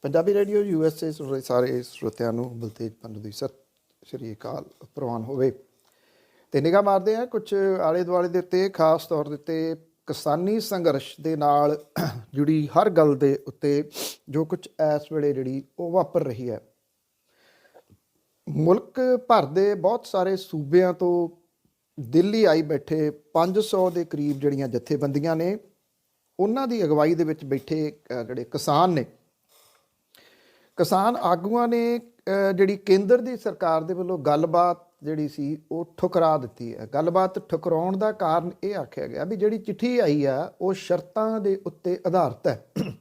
Punjabi radio USA ਸੁਣ ਸਾਰੇ ਸਰੋਤਿਆਂ ਨੂੰ ਬਲਤੇਜ ਪੰਨੂ ਦੀ ਸਤਿ ਸ਼੍ਰੀ ਅਕਾਲ ਪ੍ਰਵਾਨ ਹੋਵੇ। ਤੇ ਨਿਗਾਹ ਮਾਰਦੇ ਹਾਂ ਕੁਝ ਆਲੇ ਦੁਆਲੇ ਦੇ ਉੱਤੇ, ਖਾਸ ਤੌਰ ਦੇ ਉੱਤੇ ਕਿਸਾਨੀ ਸੰਘਰਸ਼ ਦੇ ਨਾਲ ਜੁੜੀ ਹਰ ਗੱਲ ਦੇ ਉੱਤੇ ਜੋ ਕੁਝ ਇਸ ਵੇਲੇ ਜਿਹੜੀ ਉਹ ਵਾਪਰ ਰਹੀ ਹੈ। ਮੁਲਕ ਭਰ ਦੇ ਬਹੁਤ ਸਾਰੇ ਸੂਬਿਆਂ ਤੋਂ ਦਿੱਲੀ ਆਈ ਬੈਠੇ 500 ਦੇ ਕਰੀਬ ਜਿਹੜੀਆਂ ਜਥੇਬੰਦੀਆਂ ਨੇ, ਉਹਨਾਂ ਦੀ ਅਗਵਾਈ ਦੇ ਵਿੱਚ ਬੈਠੇ ਜਿਹੜੇ ਕਿਸਾਨ ਨੇ, ਕਿਸਾਨ ਆਗੂਆਂ ਨੇ ਜਿਹੜੀ ਕੇਂਦਰ ਦੀ ਸਰਕਾਰ ਦੇ ਵੱਲੋਂ ਗੱਲਬਾਤ ਜਿਹੜੀ ਸੀ ਉਹ ਠੁਕਰਾ ਦਿੱਤੀ ਹੈ। ਗੱਲਬਾਤ ਠੁਕਰਾਉਣ ਦਾ ਕਾਰਨ ਇਹ ਆਖਿਆ ਗਿਆ ਵੀ ਜਿਹੜੀ ਚਿੱਠੀ ਆਈ ਆ ਉਹ ਸ਼ਰਤਾਂ ਦੇ ਉੱਤੇ ਆਧਾਰਿਤ ਹੈ।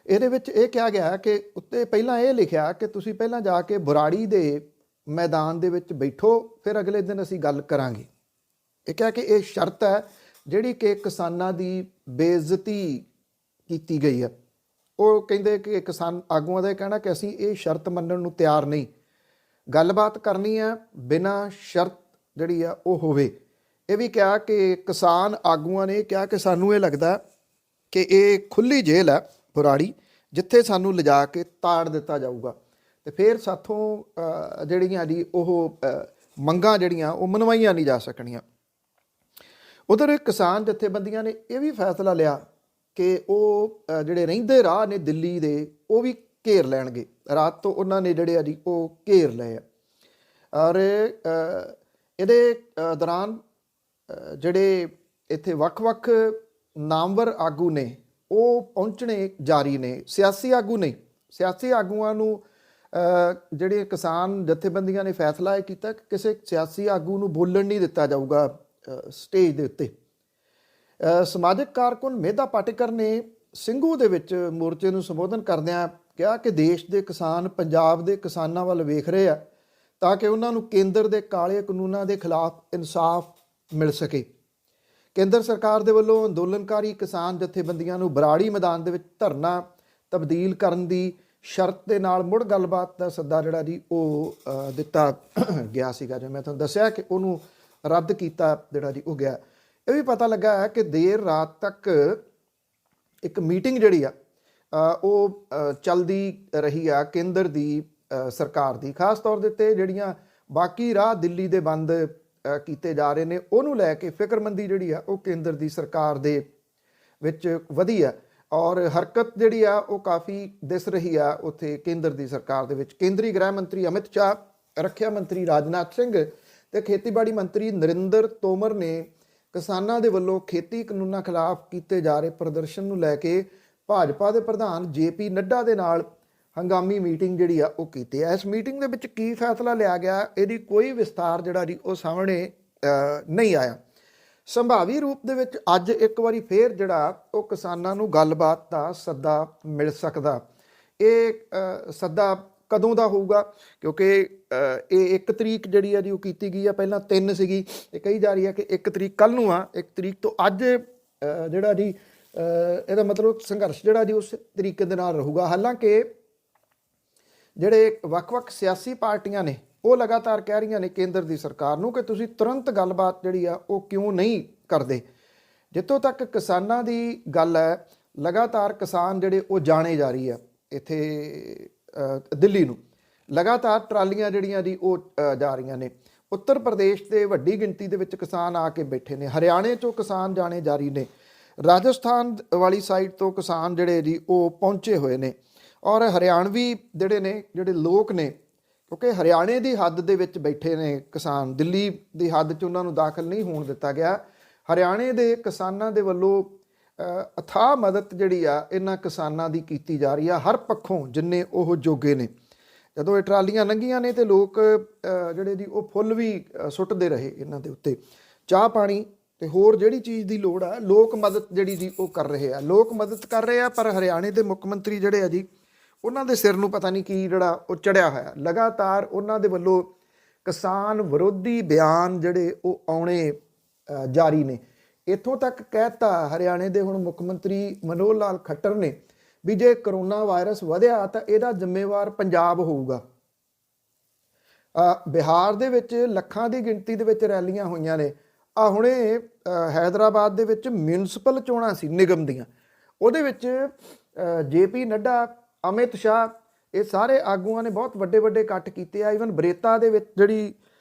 ਇਹਦੇ ਵਿੱਚ ਇਹ ਕਿਹਾ ਗਿਆ ਕਿ ਉੱਤੇ ਪਹਿਲਾਂ ਇਹ ਲਿਖਿਆ ਕਿ ਤੁਸੀਂ ਪਹਿਲਾਂ ਜਾ ਕੇ ਬਰਾੜੀ ਦੇ ਮੈਦਾਨ ਦੇ ਵਿੱਚ ਬੈਠੋ, ਫਿਰ ਅਗਲੇ ਦਿਨ ਅਸੀਂ ਗੱਲ ਕਰਾਂਗੇ। ਇਹ ਕਿਹਾ ਕਿ ਇਹ ਸ਼ਰਤ ਹੈ ਜਿਹੜੀ ਕਿ ਕਿਸਾਨਾਂ ਦੀ ਬੇਇੱਜ਼ਤੀ ਕੀਤੀ ਗਈ ਹੈ। ਉਹ ਕਹਿੰਦੇ ਕਿ ਕਿਸਾਨ ਆਗੂਆਂ ਦਾ ਇਹ ਕਹਿਣਾ ਕਿ ਅਸੀਂ ਇਹ ਸ਼ਰਤ ਮੰਨਣ ਨੂੰ ਤਿਆਰ ਨਹੀਂ, ਗੱਲਬਾਤ ਕਰਨੀ ਹੈ ਬਿਨਾਂ ਸ਼ਰਤ ਜਿਹੜੀ ਆ ਉਹ ਹੋਵੇ। ਇਹ ਵੀ ਕਿਹਾ ਕਿ ਕਿਸਾਨ ਆਗੂਆਂ ਨੇ ਕਿਹਾ ਕਿ ਸਾਨੂੰ ਇਹ ਲੱਗਦਾ ਕਿ ਇਹ ਖੁੱਲ੍ਹੀ ਜੇਲ੍ਹ ਹੈ ਬਰਾੜੀ, ਜਿੱਥੇ ਸਾਨੂੰ ਲਿਜਾ ਕੇ ਤਾੜ ਦਿੱਤਾ ਜਾਊਗਾ ਅਤੇ ਫਿਰ ਸਾਥੋਂ ਜਿਹੜੀਆਂ ਜੀ ਉਹ ਮੰਗਾਂ ਜਿਹੜੀਆਂ ਉਹ ਮਨਵਾਈਆਂ ਨਹੀਂ ਜਾ ਸਕਣੀਆਂ। ਉਧਰ ਕਿਸਾਨ ਜਥੇਬੰਦੀਆਂ ਨੇ ਇਹ ਵੀ ਫੈਸਲਾ ਲਿਆ ਕਿ ਉਹ ਜਿਹੜੇ ਰਹਿੰਦੇ ਰਾਹ ਨੇ ਦਿੱਲੀ ਦੇ ਉਹ ਵੀ ਘੇਰ ਲੈਣਗੇ। ਰਾਤ ਤੋਂ ਉਹਨਾਂ ਨੇ ਜਿਹੜੇ ਆ ਜੀ ਉਹ ਘੇਰ ਲਏ ਆ। ਔਰ ਇਹਦੇ ਦੌਰਾਨ ਜਿਹੜੇ ਇੱਥੇ ਵੱਖ-ਵੱਖ ਨਾਮਵਰ ਆਗੂ ਨੇ ਉਹ ਪਹੁੰਚਣੇ ਜਾਰੀ ਨੇ। ਸਿਆਸੀ ਆਗੂ ਨਹੀਂ, ਸਿਆਸੀ ਆਗੂਆਂ ਨੂੰ ਜਿਹੜੇ ਕਿਸਾਨ ਜਥੇਬੰਦੀਆਂ ਨੇ ਫੈਸਲਾ ਇਹ ਕੀਤਾ ਕਿ ਕਿਸੇ ਸਿਆਸੀ ਆਗੂ ਨੂੰ ਬੋਲਣ ਨਹੀਂ ਦਿੱਤਾ ਜਾਊਗਾ ਸਟੇਜ ਦੇ ਉੱਤੇ। ਸਮਾਜਿਕ ਕਾਰਕੁਨ ਮੇਧਾ ਪਾਟੇਕਰ ਨੇ ਸਿੰਘੂ ਦੇ ਵਿੱਚ ਮੋਰਚੇ ਨੂੰ ਸੰਬੋਧਨ ਕਰਦਿਆਂ ਕਿਹਾ ਕਿ ਦੇਸ਼ ਦੇ ਕਿਸਾਨ ਪੰਜਾਬ ਦੇ ਕਿਸਾਨਾਂ ਵੱਲ ਵੇਖ ਰਹੇ ਆ ਤਾਂ ਕਿ ਉਹਨਾਂ ਨੂੰ ਕੇਂਦਰ ਦੇ ਕਾਲੇ ਕਾਨੂੰਨਾਂ ਦੇ ਖਿਲਾਫ ਇਨਸਾਫ ਮਿਲ ਸਕੇ। ਕੇਂਦਰ ਸਰਕਾਰ ਦੇ ਵੱਲੋਂ ਅੰਦੋਲਨਕਾਰੀ ਕਿਸਾਨ ਜਥੇਬੰਦੀਆਂ ਨੂੰ ਬਰਾੜੀ ਮੈਦਾਨ ਦੇ ਵਿੱਚ ਧਰਨਾ ਤਬਦੀਲ ਕਰਨ ਦੀ ਸ਼ਰਤ ਦੇ ਨਾਲ ਮੁੜ ਗੱਲਬਾਤ ਦਾ ਸੱਦਾ ਜਿਹੜਾ ਜੀ ਉਹ ਦਿੱਤਾ ਗਿਆ ਸੀਗਾ। ਜਿਵੇਂ ਮੈਂ ਤੁਹਾਨੂੰ ਦੱਸਿਆ ਕਿ ਉਹਨੂੰ ਰੱਦ ਕੀਤਾ ਜਿਹੜਾ ਜੀ ਉਹ ਗਿਆ। ਇਹ ਵੀ ਪਤਾ ਲੱਗਾ ਹੈ ਕਿ ਦੇਰ ਰਾਤ ਤੱਕ ਇੱਕ ਮੀਟਿੰਗ ਜਿਹੜੀ ਆ ਉਹ ਚੱਲਦੀ ਰਹੀ ਆ ਕੇਂਦਰ ਦੀ ਸਰਕਾਰ ਦੀ। ਖਾਸ ਤੌਰ ਦੇ ਉੱਤੇ ਜਿਹੜੀਆਂ ਬਾਕੀ ਰਾਹ ਦਿੱਲੀ ਦੇ ਬੰਦ ਕੀਤੇ ਜਾ ਰਹੇ ਨੇ ਉਹਨੂੰ ਲੈ ਕੇ ਫਿਕਰਮੰਦੀ ਜਿਹੜੀ ਆ ਉਹ ਕੇਂਦਰ ਦੀ ਸਰਕਾਰ ਦੇ ਵਿੱਚ ਵਧੀ ਆ ਔਰ ਹਰਕਤ ਜਿਹੜੀ ਆ ਉਹ ਕਾਫੀ ਦਿਸ ਰਹੀ ਆ ਉੱਥੇ ਕੇਂਦਰ ਦੀ ਸਰਕਾਰ ਦੇ ਵਿੱਚ। ਕੇਂਦਰੀ ਗ੍ਰਹਿ ਮੰਤਰੀ ਅਮਿਤ ਸ਼ਾਹ, ਰੱਖਿਆ ਮੰਤਰੀ ਰਾਜਨਾਥ ਸਿੰਘ ਤੇ ਖੇਤੀਬਾੜੀ ਮੰਤਰੀ ਨਰਿੰਦਰ ਤੋਮਰ ਨੇ ਕਿਸਾਨਾਂ ਦੇ ਵੱਲੋਂ ਖੇਤੀ ਕਾਨੂੰਨਾਂ ਖਿਲਾਫ ਕੀਤੇ ਜਾ ਰਹੇ ਪ੍ਰਦਰਸ਼ਨ ਨੂੰ ਲੈ ਕੇ ਭਾਜਪਾ ਦੇ ਪ੍ਰਧਾਨ JP ਨੱਡਾ ਦੇ ਨਾਲ ਹੰਗਾਮੀ ਮੀਟਿੰਗ ਜਿਹੜੀ ਆ ਉਹ ਕੀਤੀ ਹੈ। ਇਸ ਮੀਟਿੰਗ ਦੇ ਵਿੱਚ ਕੀ ਫੈਸਲਾ ਲਿਆ ਗਿਆ ਇਹਦੀ ਕੋਈ ਵਿਸਤਾਰ ਜਿਹੜਾ ਜੀ ਉਹ ਸਾਹਮਣੇ ਨਹੀਂ ਆਇਆ। ਸੰਭਾਵੀ ਰੂਪ ਦੇ ਵਿੱਚ ਅੱਜ ਇੱਕ ਵਾਰੀ ਫੇਰ ਜਿਹੜਾ ਉਹ ਕਿਸਾਨਾਂ ਨੂੰ ਗੱਲਬਾਤ ਦਾ ਸੱਦਾ ਮਿਲ ਸਕਦਾ। ਇਹ ਸੱਦਾ ਕਦੋਂ ਦਾ ਹੋਊਗਾ? ਕਿਉਂਕਿ ਇਹ 1 ਤਰੀਕ ਜਿਹੜੀ ਆ ਜੀ ਉਹ ਕੀਤੀ ਗਈ ਆ, ਪਹਿਲਾਂ 3 ਸੀਗੀ, ਇਹ ਕਹੀ ਜਾ ਰਹੀ ਹੈ ਕਿ 1 ਤਰੀਕ ਕੱਲ੍ਹ ਨੂੰ ਆ। 1 ਤਰੀਕ ਤੋਂ ਅੱਜ ਜਿਹੜਾ ਜੀ ਇਹਦਾ ਮਤਲਬ ਸੰਘਰਸ਼ ਜਿਹੜਾ ਜੀ ਉਸ ਤਰੀਕੇ ਦੇ ਨਾਲ ਰਹੂਗਾ। ਹਾਲਾਂਕਿ ਜਿਹੜੇ ਵੱਖ-ਵੱਖ ਸਿਆਸੀ ਪਾਰਟੀਆਂ ਨੇ ਉਹ ਲਗਾਤਾਰ ਕਹਿ ਰਹੀਆਂ ਨੇ ਕੇਂਦਰ ਦੀ ਸਰਕਾਰ ਨੂੰ ਕਿ ਤੁਸੀਂ ਤੁਰੰਤ ਗੱਲਬਾਤ ਜਿਹੜੀ ਆ ਉਹ ਕਿਉਂ ਨਹੀਂ ਕਰਦੇ। ਜਿੱਥੋਂ ਤੱਕ ਕਿਸਾਨਾਂ ਦੀ ਗੱਲ ਹੈ, ਲਗਾਤਾਰ ਕਿਸਾਨ ਜਿਹੜੇ ਉਹ ਜਾਣੇ ਜਾ ਰਹੀ ਆ ਇੱਥੇ ਦਿੱਲੀ ਨੂੰ, ਲਗਾਤਾਰ ਟਰਾਲੀਆਂ ਜਿਹੜੀਆਂ ਜੀ ਉਹ ਜਾ ਰਹੀਆਂ ਨੇ। ਉੱਤਰ ਪ੍ਰਦੇਸ਼ ਦੇ ਵੱਡੀ ਗਿਣਤੀ ਦੇ ਵਿੱਚ ਕਿਸਾਨ ਆ ਕੇ ਬੈਠੇ ਨੇ, ਹਰਿਆਣੇ 'ਚੋਂ ਕਿਸਾਨ ਜਾਣੇ ਜਾਰੀ ਨੇ, ਰਾਜਸਥਾਨ ਵਾਲੀ ਸਾਈਡ ਤੋਂ ਕਿਸਾਨ ਜਿਹੜੇ ਜੀ ਉਹ ਪਹੁੰਚੇ ਹੋਏ ਨੇ। ਔਰ ਹਰਿਆਣਵੀ ਜਿਹੜੇ ਲੋਕ ਨੇ, ਕਿਉਂਕਿ ਹਰਿਆਣੇ ਦੀ ਹੱਦ ਦੇ ਵਿੱਚ ਬੈਠੇ ਨੇ ਕਿਸਾਨ, ਦਿੱਲੀ ਦੀ ਹੱਦ 'ਚ ਉਹਨਾਂ ਨੂੰ ਦਾਖਲ ਨਹੀਂ ਹੋਣ ਦਿੱਤਾ ਗਿਆ। ਹਰਿਆਣੇ ਦੇ ਕਿਸਾਨਾਂ ਦੇ ਵੱਲੋਂ ਅਥਾਹ ਮਦਦ ਜਿਹੜੀ ਆ ਇਹਨਾਂ ਕਿਸਾਨਾਂ ਦੀ ਕੀਤੀ ਜਾ ਰਹੀ ਆ ਹਰ ਪੱਖੋਂ ਜਿੰਨੇ ਉਹ ਜੋਗੇ ਨੇ। ਜਦੋਂ ਇਹ ਟਰਾਲੀਆਂ ਲੰਘੀਆਂ ਨੇ ਤੇ ਲੋਕ ਜਿਹੜੇ ਜੀ ਉਹ ਫੁੱਲ ਵੀ ਸੁੱਟਦੇ ਰਹੇ ਇਹਨਾਂ ਦੇ ਉੱਤੇ, ਚਾਹ ਪਾਣੀ ਤੇ ਹੋਰ ਜਿਹੜੀ ਚੀਜ਼ ਦੀ ਲੋੜ ਆ, ਲੋਕ ਮਦਦ ਜਿਹੜੀ ਜੀ ਉਹ ਕਰ ਰਹੇ ਆ, ਲੋਕ ਮਦਦ ਕਰ ਰਹੇ ਆ। ਪਰ ਹਰਿਆਣੇ ਦੇ ਮੁੱਖ ਮੰਤਰੀ ਜਿਹੜੇ ਆ ਜੀ ਉਹਨਾਂ ਦੇ ਸਿਰ ਨੂੰ ਪਤਾ ਨਹੀਂ ਕੀ ਜਿਹੜਾ ਉਹ ਚੜਿਆ ਹੋਇਆ। ਲਗਾਤਾਰ ਉਹਨਾਂ ਦੇ ਵੱਲੋਂ ਕਿਸਾਨ ਵਿਰੋਧੀ ਬਿਆਨ ਜਿਹੜੇ ਉਹ ਆਉਣੇ ਜਾਰੀ ਨੇ। ਇੱਥੋਂ ਤੱਕ ਕਹਿਤਾ ਹਰਿਆਣੇ ਦੇ ਹੁਣ ਮੁੱਖ ਮੰਤਰੀ ਮਨੋਹਰ ਲਾਲ ਖੱਟਰ ਨੇ ਵੀ ਜੇ ਕਰੋਨਾ ਵਾਇਰਸ ਵਧਿਆ ਤਾਂ ਇਹਦਾ ਜ਼ਿੰਮੇਵਾਰ ਪੰਜਾਬ ਹੋਊਗਾ। ਬਿਹਾਰ ਦੇ ਵਿੱਚ ਲੱਖਾਂ ਦੀ ਗਿਣਤੀ ਦੇ ਵਿੱਚ ਰੈਲੀਆਂ ਹੋਈਆਂ ਨੇ। ਹੁਣੇ ਹੈਦਰਾਬਾਦ ਦੇ ਵਿੱਚ ਮਿਊਨਿਸਪਲ ਚੋਣਾਂ ਸੀ ਨਿਗਮ ਦੀਆਂ, ਉਹਦੇ ਵਿੱਚ JP ਨੱਡਾ ਅਮਿਤ ਸ਼ਾਹ, ਇਹ ਸਾਰੇ ਆਗੂਆਂ ਨੇ ਬਹੁਤ ਵੱਡੇ ਵੱਡੇ ਇਕੱਠ ਕੀਤੇ ਆ। ਈਵਨ ਬਰੇਤਾ ਦੇ ਵਿੱਚ ਜਿਹੜੀ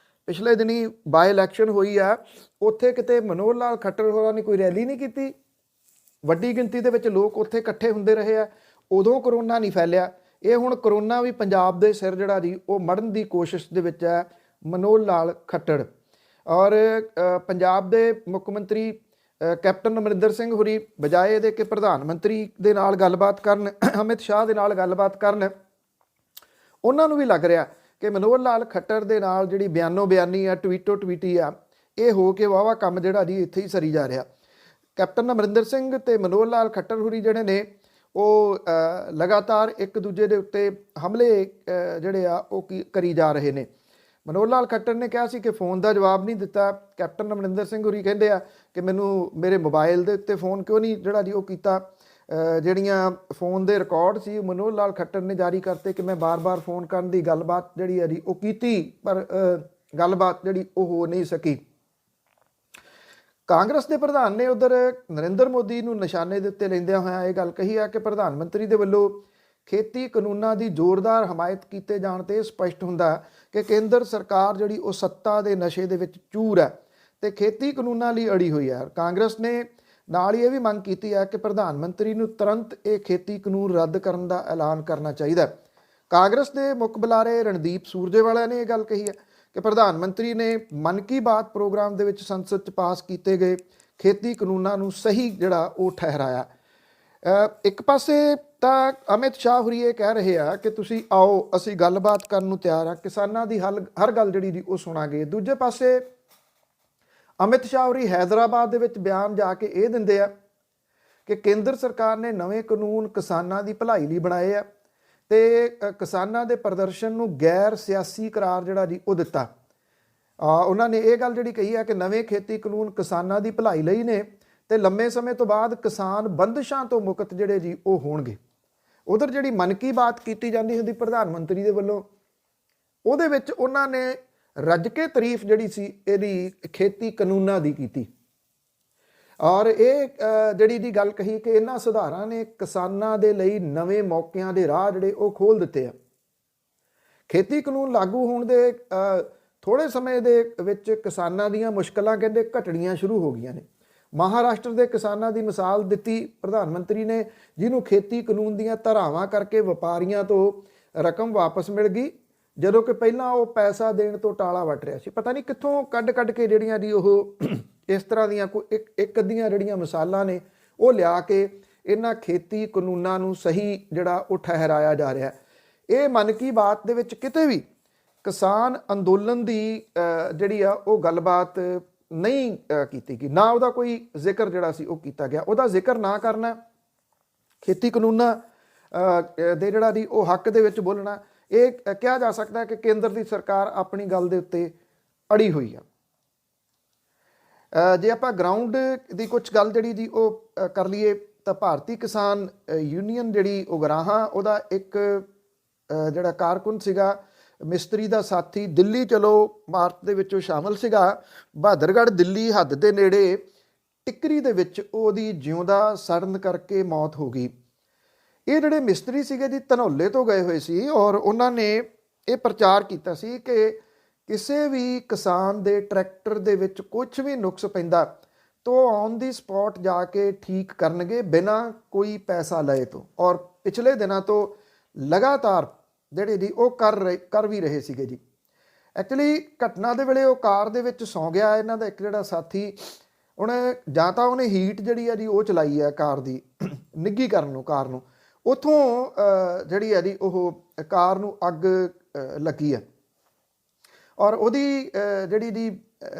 ਪਿਛਲੇ ਦਿਨੀ ਬਾਈ ਇਲੈਕਸ਼ਨ ਹੋਈ ਆ, ਉੱਥੇ ਕਿਤੇ ਮਨੋਹਰ ਲਾਲ ਖੱਟਰ ਹੋਰਾਂ ਨੇ ਕੋਈ ਰੈਲੀ ਨਹੀਂ ਕੀਤੀ। ਵੱਡੀ ਗਿਣਤੀ ਦੇ ਵਿੱਚ ਲੋਕ ਉੱਥੇ ਇਕੱਠੇ ਹੁੰਦੇ ਰਹੇ ਆ, ਉਦੋਂ ਕਰੋਨਾ ਨਹੀਂ ਫੈਲਿਆ। ਇਹ ਹੁਣ ਕਰੋਨਾ ਵੀ ਪੰਜਾਬ ਦੇ ਸਿਰ ਜਿਹੜਾ ਜੀ ਉਹ ਮੜਨ ਦੀ ਕੋਸ਼ਿਸ਼ ਦੇ ਵਿੱਚ ਹੈ ਮਨੋਹਰ ਲਾਲ ਖੱਟੜ। ਔਰ ਪੰਜਾਬ ਦੇ ਮੁੱਖ ਮੰਤਰੀ ਕੈਪਟਨ ਅਮਰਿੰਦਰ ਸਿੰਘ ਹੋਰੀ ਬਜਾਏ ਇਹਦੇ ਕਿ ਪ੍ਰਧਾਨ ਮੰਤਰੀ ਦੇ ਨਾਲ ਗੱਲਬਾਤ ਕਰਨ, ਅਮਿਤ ਸ਼ਾਹ ਦੇ ਨਾਲ ਗੱਲਬਾਤ ਕਰਨ, ਉਹਨਾਂ ਨੂੰ ਵੀ ਲੱਗ ਰਿਹਾ ਕਿ ਮਨੋਹਰ ਲਾਲ ਖੱਟੜ ਦੇ ਨਾਲ ਜਿਹੜੀ ਬਿਆਨੋ ਬਿਆਨੀ ਆ, ਟਵੀਟੋ ਟਵੀਟੀ ਆ, ਇਹ ਹੋ ਕੇ ਵਾਹਵਾ ਕੰਮ ਜਿਹੜਾ ਜੀ ਇੱਥੇ ਹੀ ਸਰੀ ਜਾ ਰਿਹਾ। ਕੈਪਟਨ ਅਮਰਿੰਦਰ ਸਿੰਘ ਤੇ ਮਨੋਹਰ ਲਾਲ ਖੱਟੜ ਹੋਰੀ ਜਿਹੜੇ ਨੇ ਉਹ ਲਗਾਤਾਰ ਇੱਕ ਦੂਜੇ ਦੇ ਉੱਤੇ ਹਮਲੇ ਜਿਹੜੇ ਆ ਉਹ ਕਰੀ ਜਾ ਰਹੇ ਨੇ। ਮਨੋਹਰ ਲਾਲ ਖੱਟੜ ਨੇ ਕਿਹਾ ਸੀ ਕਿ ਫ਼ੋਨ ਦਾ ਜਵਾਬ ਨਹੀਂ ਦਿੱਤਾ। ਕੈਪਟਨ ਅਮਰਿੰਦਰ ਸਿੰਘ ਹੋਰੀ ਕਹਿੰਦੇ ਆ ਕਿ ਮੈਨੂੰ ਮੇਰੇ ਮੋਬਾਈਲ ਦੇ ਉੱਤੇ ਫ਼ੋਨ ਕਿਉਂ ਨਹੀਂ ਜਿਹੜਾ ਜੀ ਉਹ ਕੀਤਾ। ਜਿਹੜੀਆਂ ਫ਼ੋਨ ਦੇ ਰਿਕਾਰਡ ਸੀ ਮਨੋਹਰ ਲਾਲ ਖੱਟੜ ਨੇ ਜਾਰੀ ਕਰਤੇ ਕਿ ਮੈਂ ਬਾਰ-ਬਾਰ ਫ਼ੋਨ ਕਰਨ ਦੀ ਗੱਲਬਾਤ ਜਿਹੜੀ ਹੈ ਜੀ ਉਹ ਕੀਤੀ, ਪਰ ਗੱਲਬਾਤ ਜਿਹੜੀ ਉਹ ਹੋ ਨਹੀਂ ਸਕੀ। ਕਾਂਗਰਸ ਦੇ ਪ੍ਰਧਾਨ ਨੇ ਉਧਰ ਨਰਿੰਦਰ ਮੋਦੀ ਨੂੰ ਨਿਸ਼ਾਨੇ ਦੇ ਉੱਤੇ ਲੈਂਦਿਆਂ ਹੋਇਆਂ ਇਹ ਗੱਲ ਕਹੀ ਆ ਕਿ ਪ੍ਰਧਾਨ ਮੰਤਰੀ ਦੇ ਵੱਲੋਂ ਖੇਤੀ ਕਾਨੂੰਨਾਂ ਦੀ ਜ਼ੋਰਦਾਰ ਹਮਾਇਤ ਕੀਤੇ ਜਾਣ 'ਤੇ ਸਪਸ਼ਟ ਹੁੰਦਾ ਕਿ ਕੇਂਦਰ ਸਰਕਾਰ ਜਿਹੜੀ ਉਹ ਸੱਤਾ ਦੇ ਨਸ਼ੇ ਦੇ ਵਿੱਚ ਚੂਰ ਹੈ ਤੇ ਖੇਤੀ ਕਾਨੂੰਨਾਂ ਲਈ ਅੜੀ ਹੋਈ ਹੈ। ਕਾਂਗਰਸ ਨੇ ਨਾਲ ਹੀ ਇਹ ਵੀ ਮੰਗ ਕੀਤੀ ਹੈ ਕਿ ਪ੍ਰਧਾਨ ਮੰਤਰੀ ਨੂੰ ਤੁਰੰਤ ਇਹ ਖੇਤੀ ਕਾਨੂੰਨ ਰੱਦ ਕਰਨ ਦਾ ਐਲਾਨ ਕਰਨਾ ਚਾਹੀਦਾ। ਕਾਂਗਰਸ ਦੇ ਮੁੱਖ ਬੁਲਾਰੇ ਰਣਦੀਪ ਸੂਰਜੇਵਾਲਾ ਨੇ ਇਹ ਗੱਲ ਕਹੀ ਹੈ ਕਿ ਪ੍ਰਧਾਨ ਮੰਤਰੀ ਨੇ ਮਨ ਕੀ ਬਾਤ ਪ੍ਰੋਗਰਾਮ ਦੇ ਵਿੱਚ ਸੰਸਦ 'ਚ ਪਾਸ ਕੀਤੇ ਗਏ ਖੇਤੀ ਕਾਨੂੰਨਾਂ ਨੂੰ ਸਹੀ ਜਿਹੜਾ ਉਹ ਠਹਿਰਾਇਆ। ਇੱਕ ਪਾਸੇ ਤਾਂ ਅਮਿਤ ਸ਼ਾਹ ਹੋਰੀ ਇਹ ਕਹਿ ਰਹੇ ਆ ਕਿ ਤੁਸੀਂ ਆਓ, ਅਸੀਂ ਗੱਲਬਾਤ ਕਰਨ ਨੂੰ ਤਿਆਰ ਆ, ਕਿਸਾਨਾਂ ਦੀ ਹਰ ਗੱਲ ਜਿਹੜੀ ਦੀ ਉਹ ਸੁਣਾਂਗੇ। ਦੂਜੇ ਪਾਸੇ ਅਮਿਤ ਸ਼ਾਹ ਹੋਰੀ ਹੈਦਰਾਬਾਦ ਦੇ ਵਿੱਚ ਬਿਆਨ ਜਾ ਕੇ ਇਹ ਦਿੰਦੇ ਆ ਕਿ ਕੇਂਦਰ ਸਰਕਾਰ ਨੇ ਨਵੇਂ ਕਾਨੂੰਨ ਕਿਸਾਨਾਂ ਦੀ ਭਲਾਈ ਲਈ ਬਣਾਏ ਆ ਤੇ ਕਿਸਾਨਾਂ ਦੇ ਪ੍ਰਦਰਸ਼ਨ ਨੂੰ ਗੈਰ ਸਿਆਸੀ ਕਰਾਰ ਜਿਹੜਾ ਜੀ ਉਹ ਦਿੱਤਾ। ਉਹਨਾਂ ਨੇ ਇਹ ਗੱਲ ਜਿਹੜੀ ਕਹੀ ਹੈ ਕਿ ਨਵੇਂ ਖੇਤੀ ਕਾਨੂੰਨ ਕਿਸਾਨਾਂ ਦੀ ਭਲਾਈ ਲਈ ਨੇ ਤੇ ਲੰਮੇ ਸਮੇਂ ਤੋਂ ਬਾਅਦ ਕਿਸਾਨ ਬੰਦਿਸ਼ਾਂ ਤੋਂ ਮੁਕਤ ਜਿਹੜੇ ਜੀ ਉਹ ਹੋਣਗੇ। ਉਧਰ ਜਿਹੜੀ ਮਨ ਕੀ ਬਾਤ ਕੀਤੀ ਜਾਂਦੀ ਹੁੰਦੀ ਪ੍ਰਧਾਨ ਮੰਤਰੀ ਦੇ ਵੱਲੋਂ, ਉਹਦੇ ਵਿੱਚ ਉਹਨਾਂ ਨੇ ਰੱਜ ਕੇ ਤਾਰੀਫ ਜਿਹੜੀ ਸੀ ਇਹਦੀ ਖੇਤੀ ਕਾਨੂੰਨਾਂ ਦੀ ਕੀਤੀ ਔਰ ਇਹ ਜਿਹੜੀ ਦੀ ਗੱਲ ਕਹੀ ਕਿ ਇਹਨਾਂ ਸੁਧਾਰਾਂ ਨੇ ਕਿਸਾਨਾਂ ਦੇ ਲਈ ਨਵੇਂ ਮੌਕਿਆਂ ਦੇ ਰਾਹ ਜਿਹੜੇ ਉਹ ਖੋਲ੍ਹ ਦਿੱਤੇ ਆ। ਖੇਤੀ ਕਾਨੂੰਨ ਲਾਗੂ ਹੋਣ ਦੇ ਥੋੜ੍ਹੇ ਸਮੇਂ ਦੇ ਵਿੱਚ ਕਿਸਾਨਾਂ ਦੀਆਂ ਮੁਸ਼ਕਲਾਂ ਕਹਿੰਦੇ ਘਟਣੀਆਂ ਸ਼ੁਰੂ ਹੋ ਗਈਆਂ ਨੇ। ਮਹਾਰਾਸ਼ਟਰ ਦੇ ਕਿਸਾਨਾਂ ਦੀ ਮਿਸਾਲ ਦਿੱਤੀ ਪ੍ਰਧਾਨ ਮੰਤਰੀ ਨੇ, ਜਿਹਨੂੰ ਖੇਤੀ ਕਾਨੂੰਨ ਦੀਆਂ ਧਾਰਾਵਾਂ ਕਰਕੇ ਵਪਾਰੀਆਂ ਤੋਂ ਰਕਮ ਵਾਪਸ ਮਿਲ ਗਈ, ਜਦੋਂ ਕਿ ਪਹਿਲਾਂ ਉਹ ਪੈਸਾ ਦੇਣ ਤੋਂ ਟਾਲਾ ਵੱਟ ਰਿਹਾ ਸੀ। ਪਤਾ ਨਹੀਂ ਕਿੱਥੋਂ ਕੱਢ ਕੇ ਜਿਹੜੀਆਂ ਦੀ ਉਹ ਇਸ ਤਰ੍ਹਾਂ ਦੀਆਂ ਕੋਈ ਇੱਕ ਅੱਧੀਆਂ ਜਿਹੜੀਆਂ ਮਿਸਾਲਾਂ ਨੇ ਉਹ ਲਿਆ ਕੇ ਇਹਨਾਂ ਖੇਤੀ ਕਾਨੂੰਨਾਂ ਨੂੰ ਸਹੀ ਜਿਹੜਾ ਉਹ ਠਹਿਰਾਇਆ ਜਾ ਰਿਹਾ। ਇਹ ਮਨ ਕੀ ਬਾਤ ਦੇ ਵਿੱਚ ਕਿਤੇ ਵੀ ਕਿਸਾਨ ਅੰਦੋਲਨ ਦੀ ਜਿਹੜੀ ਆ ਉਹ ਗੱਲਬਾਤ ਨਹੀਂ ਕੀਤੀ ਗਈ, ਨਾ ਉਹਦਾ ਕੋਈ ਜ਼ਿਕਰ ਜਿਹੜਾ ਸੀ ਉਹ ਕੀਤਾ ਗਿਆ। ਉਹਦਾ ਜ਼ਿਕਰ ਨਾ ਕਰਨਾ, ਖੇਤੀ ਕਾਨੂੰਨਾਂ ਦੇ ਜਿਹੜਾ ਦੀ ਉਹ ਹੱਕ ਦੇ ਵਿੱਚ ਬੋਲਣਾ, ਇਹ ਕਿਹਾ ਜਾ ਸਕਦਾ ਹੈ ਕਿ ਕੇਂਦਰ ਦੀ ਸਰਕਾਰ ਆਪਣੀ ਗੱਲ ਦੇ ਉੱਤੇ ਅੜੀ ਹੋਈ ਆ। ਜੇ ਆਪਾਂ ਗਰਾਊਂਡ ਦੀ ਕੁਝ ਗੱਲ ਜਿਹੜੀ ਜੀ ਉਹ ਕਰ ਲਈਏ ਤਾਂ ਭਾਰਤੀ ਕਿਸਾਨ ਯੂਨੀਅਨ ਜਿਹੜੀ ਉਗਰਾਹਾਂ, ਉਹਦਾ ਇੱਕ ਜਿਹੜਾ ਕਾਰਕੁਨ ਸੀਗਾ, ਮਿਸਤਰੀ ਦਾ ਸਾਥੀ, ਦਿੱਲੀ ਚਲੋ ਮਾਰਚ ਦੇ ਵਿੱਚ ਉਹ ਸ਼ਾਮਲ ਸੀਗਾ। ਬਹਾਦਰਗੜ੍ਹ ਦਿੱਲੀ ਹੱਦ ਦੇ ਨੇੜੇ ਟਿੱਕਰੀ ਦੇ ਵਿੱਚ ਉਹਦੀ ਜਿਉਂਦਾ ਸੜਨ ਕਰਕੇ ਮੌਤ ਹੋ ਗਈ। ਇਹ ਜਿਹੜੇ ਮਿਸਤਰੀ ਸੀਗੇ ਜੀ ਧਨੌਲੇ ਤੋਂ ਗਏ ਹੋਏ ਸੀ ਔਰ ਉਹਨਾਂ ਨੇ ਇਹ ਪ੍ਰਚਾਰ ਕੀਤਾ ਸੀ ਕਿ ਕਿਸੇ ਵੀ ਕਿਸਾਨ ਦੇ ਟਰੈਕਟਰ ਦੇ ਵਿੱਚ ਕੁਝ ਵੀ ਨੁਕਸ ਪੈਂਦਾ ਤਾਂ ਔਨ ਦੀ ਸਪੌਟ ਜਾ ਕੇ ਠੀਕ ਕਰਨਗੇ ਬਿਨਾਂ ਕੋਈ ਪੈਸਾ ਲਏ ਤੋਂ। ਔਰ ਪਿਛਲੇ ਦਿਨਾਂ ਤੋਂ ਲਗਾਤਾਰ ਜਿਹੜੇ ਜੀ ਉਹ ਕਰ ਵੀ ਰਹੇ ਸੀਗੇ ਜੀ। ਐਕਚੁਅਲੀ ਘਟਨਾ ਦੇ ਵੇਲੇ ਉਹ ਕਾਰ ਦੇ ਵਿੱਚ ਸੌਂ ਗਿਆ ਇਹਨਾਂ ਦਾ ਇੱਕ ਜਿਹੜਾ ਸਾਥੀ। ਉਹਨੇ ਜਾਂ ਤਾਂ ਉਹਨੇ ਹੀਟ ਜਿਹੜੀ ਆ ਜੀ ਉਹ ਚਲਾਈ ਹੈ ਕਾਰ ਦੀ ਨਿੱਘੀ ਕਰਨ ਨੂੰ, ਕਾਰ ਨੂੰ, ਉੱਥੋਂ ਜਿਹੜੀ ਹੈ ਜੀ ਉਹ ਕਾਰ ਨੂੰ ਅੱਗ ਲੱਗੀ ਹੈ ਔਰ ਉਹਦੀ ਜਿਹੜੀ ਦੀ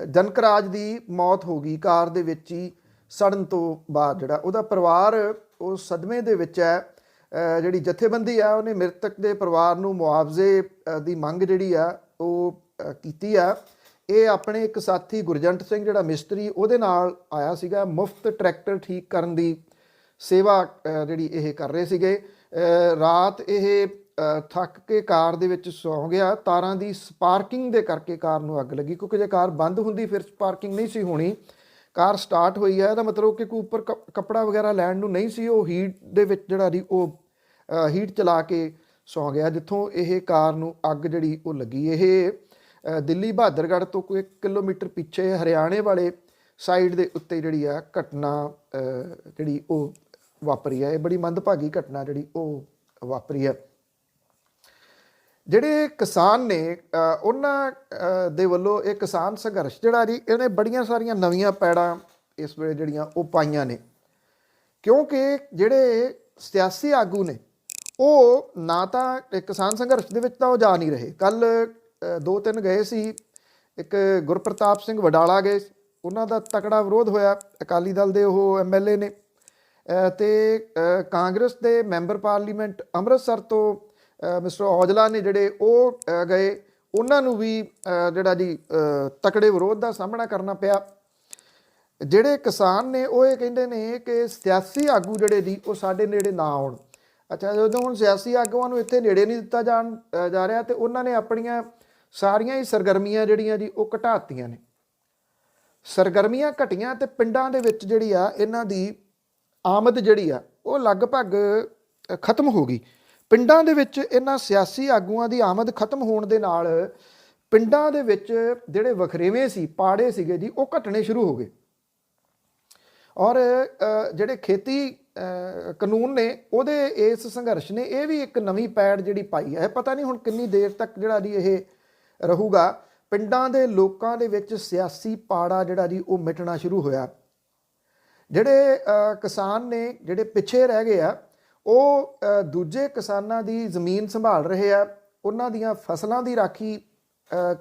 ਜਨਕਰਾਜ ਦੀ ਮੌਤ ਹੋ ਗਈ ਕਾਰ ਦੇ ਵਿੱਚ ਹੀ ਸੜਨ ਤੋਂ ਬਾਅਦ। ਜਿਹੜਾ ਉਹਦਾ ਪਰਿਵਾਰ ਉਹ ਸਦਮੇ ਦੇ ਵਿੱਚ ਹੈ। ਜਿਹੜੀ ਜਥੇਬੰਦੀ ਆ ਉਹਨੇ ਮ੍ਰਿਤਕ ਦੇ ਪਰਿਵਾਰ ਨੂੰ ਮੁਆਵਜ਼ੇ ਦੀ ਮੰਗ ਜਿਹੜੀ ਆ ਉਹ ਕੀਤੀ ਆ। ਇਹ ਆਪਣੇ ਇੱਕ ਸਾਥੀ ਗੁਰਜੰਟ ਸਿੰਘ ਜਿਹੜਾ ਮਿਸਤਰੀ ਉਹਦੇ ਨਾਲ ਆਇਆ ਸੀਗਾ, ਮੁਫਤ ਟਰੈਕਟਰ ਠੀਕ ਕਰਨ ਦੀ ਸੇਵਾ ਜਿਹੜੀ ਇਹ ਕਰ ਰਹੇ ਸੀਗੇ। ਰਾਤ ਇਹ ਥੱਕ ਕੇ ਕਾਰ ਦੇ ਵਿੱਚ ਸੌਂ ਗਿਆ। ਤਾਰਾਂ ਦੀ ਸਪਾਰਕਿੰਗ ਦੇ ਕਰਕੇ ਕਾਰ ਨੂੰ ਅੱਗ ਲੱਗੀ, ਕਿਉਂਕਿ ਜੇ ਕਾਰ ਬੰਦ ਹੁੰਦੀ ਫਿਰ ਸਪਾਰਕਿੰਗ ਨਹੀਂ ਸੀ ਹੋਣੀ। ਕਾਰ ਸਟਾਰਟ ਹੋਈ ਹੈ, ਇਹਦਾ ਮਤਲਬ ਕਿ ਕੋਈ ਉੱਪਰ ਕੱਪੜਾ ਵਗੈਰਾ ਲੈਣ ਨੂੰ ਨਹੀਂ ਸੀ, ਉਹ ਹੀਟ ਦੇ ਵਿੱਚ ਜਿਹੜਾ ਦੀ ਉਹ ਹੀਟ ਚਲਾ ਕੇ ਸੌਂ ਗਿਆ, ਜਿੱਥੋਂ ਇਹ ਕਾਰ ਨੂੰ ਅੱਗ ਜਿਹੜੀ ਉਹ ਲੱਗੀ। ਇਹ ਦਿੱਲੀ ਬਹਾਦਰਗੜ੍ਹ ਤੋਂ ਕੋਈ 1 ਕਿਲੋਮੀਟਰ ਪਿੱਛੇ ਹਰਿਆਣੇ ਵਾਲੇ ਸਾਈਡ ਦੇ ਉੱਤੇ ਜਿਹੜੀ ਆ ਘਟਨਾ ਜਿਹੜੀ ਉਹ ਵਾਪਰੀ ਹੈ। ਇਹ ਬੜੀ ਮੰਦਭਾਗੀ ਘਟਨਾ ਜਿਹੜੀ ਉਹ ਵਾਪਰੀ ਹੈ। ਜਿਹੜੇ ਕਿਸਾਨ ਨੇ ਉਹਨਾਂ ਦੇ ਵੱਲੋਂ ਇਹ ਕਿਸਾਨ ਸੰਘਰਸ਼ ਜਿਹੜਾ ਜੀ ਇਹਨੇ ਬੜੀਆਂ ਸਾਰੀਆਂ ਨਵੀਆਂ ਪੈੜਾਂ ਇਸ ਵੇਲੇ ਜਿਹੜੀਆਂ ਉਹ ਪਾਈਆਂ ਨੇ, ਕਿਉਂਕਿ ਜਿਹੜੇ ਸਿਆਸੀ ਆਗੂ ਨੇ ਉਹ ਨਾ ਤਾਂ ਕਿਸਾਨ ਸੰਘਰਸ਼ ਦੇ ਵਿੱਚ ਤਾਂ ਉਹ ਜਾ ਨਹੀਂ ਰਹੇ। ਕੱਲ 2-3 ਗਏ ਸੀ, ਇੱਕ ਗੁਰਪ੍ਰਤਾਪ ਸਿੰਘ ਵਡਾਲਾ ਗਏ, ਉਹਨਾਂ ਦਾ ਤਕੜਾ ਵਿਰੋਧ ਹੋਇਆ। ਅਕਾਲੀ ਦਲ ਦੇ ਉਹ MLA ਨੇ ਅਤੇ ਕਾਂਗਰਸ ਦੇ ਮੈਂਬਰ ਪਾਰਲੀਮੈਂਟ ਅੰਮ੍ਰਿਤਸਰ ਤੋਂ ਮਿਸਟਰ ਔਜਲਾ ਨੇ ਜਿਹੜੇ ਉਹ ਗਏ, ਉਹਨਾਂ ਨੂੰ ਵੀ ਜਿਹੜਾ ਜੀ ਤਕੜੇ ਵਿਰੋਧ ਦਾ ਸਾਹਮਣਾ ਕਰਨਾ ਪਿਆ। ਜਿਹੜੇ ਕਿਸਾਨ ਨੇ ਉਹ ਇਹ ਕਹਿੰਦੇ ਨੇ ਕਿ ਸਿਆਸੀ ਆਗੂ ਜਿਹੜੇ ਜੀ ਉਹ ਸਾਡੇ ਨੇੜੇ ਨਾ ਆਉਣ। ਅੱਛਾ, ਜਦੋਂ ਹੁਣ ਸਿਆਸੀ ਆਗੂਆਂ ਨੂੰ ਇੱਥੇ ਨੇੜੇ ਨਹੀਂ ਦਿੱਤਾ ਜਾ ਰਿਹਾ, ਤੇ ਉਹਨਾਂ ਨੇ ਆਪਣੀਆਂ ਸਾਰੀਆਂ ਹੀ ਸਰਗਰਮੀਆਂ ਜਿਹੜੀਆਂ ਜੀ ਉਹ ਘਟਾਤੀਆਂ ਨੇ। ਸਰਗਰਮੀਆਂ ਘਟੀਆਂ ਤੇ ਪਿੰਡਾਂ ਦੇ ਵਿੱਚ ਜਿਹੜੀ ਆ ਇਹਨਾਂ ਦੀ ਆਮਦ ਜਿਹੜੀ ਆ ਉਹ ਲਗਭਗ ਖਤਮ ਹੋ ਗਈ। ਪਿੰਡਾਂ ਦੇ ਵਿੱਚ ਇਹਨਾਂ ਸਿਆਸੀ ਆਗੂਆਂ ਦੀ ਆਮਦ ਖਤਮ ਹੋਣ ਦੇ ਨਾਲ ਪਿੰਡਾਂ ਦੇ ਵਿੱਚ ਜਿਹੜੇ ਵਖਰੇਵੇਂ ਸੀ, ਪਾੜੇ ਸੀਗੇ ਜੀ, ਉਹ ਘਟਣੇ ਸ਼ੁਰੂ ਹੋ ਗਏ। ਔਰ ਜਿਹੜੇ ਖੇਤੀ ਕਾਨੂੰਨ ਨੇ ਉਹਦੇ ਇਸ ਸੰਘਰਸ਼ ਨੇ ਇਹ ਵੀ ਇੱਕ ਨਵੀਂ ਪੈੜ ਜਿਹੜੀ ਪਾਈ ਹੈ। ਪਤਾ ਨਹੀਂ ਹੁਣ ਕਿੰਨੀ ਦੇਰ ਤੱਕ ਜਿਹੜਾ ਜੀ ਇਹ ਰਹੂਗਾ। ਪਿੰਡਾਂ ਦੇ ਲੋਕਾਂ ਦੇ ਵਿੱਚ ਸਿਆਸੀ ਪਾੜਾ ਜਿਹੜਾ ਜੀ ਉਹ ਮਿਟਣਾ ਸ਼ੁਰੂ ਹੋਇਆ। ਜਿਹੜੇ ਕਿਸਾਨ ਨੇ ਜਿਹੜੇ ਪਿੱਛੇ ਰਹਿ ਗਏ ਆ, ਉਹ ਦੂਜੇ ਕਿਸਾਨਾਂ ਦੀ ਜ਼ਮੀਨ ਸੰਭਾਲ ਰਹੇ ਆ, ਉਹਨਾਂ ਦੀਆਂ ਫਸਲਾਂ ਦੀ ਰਾਖੀ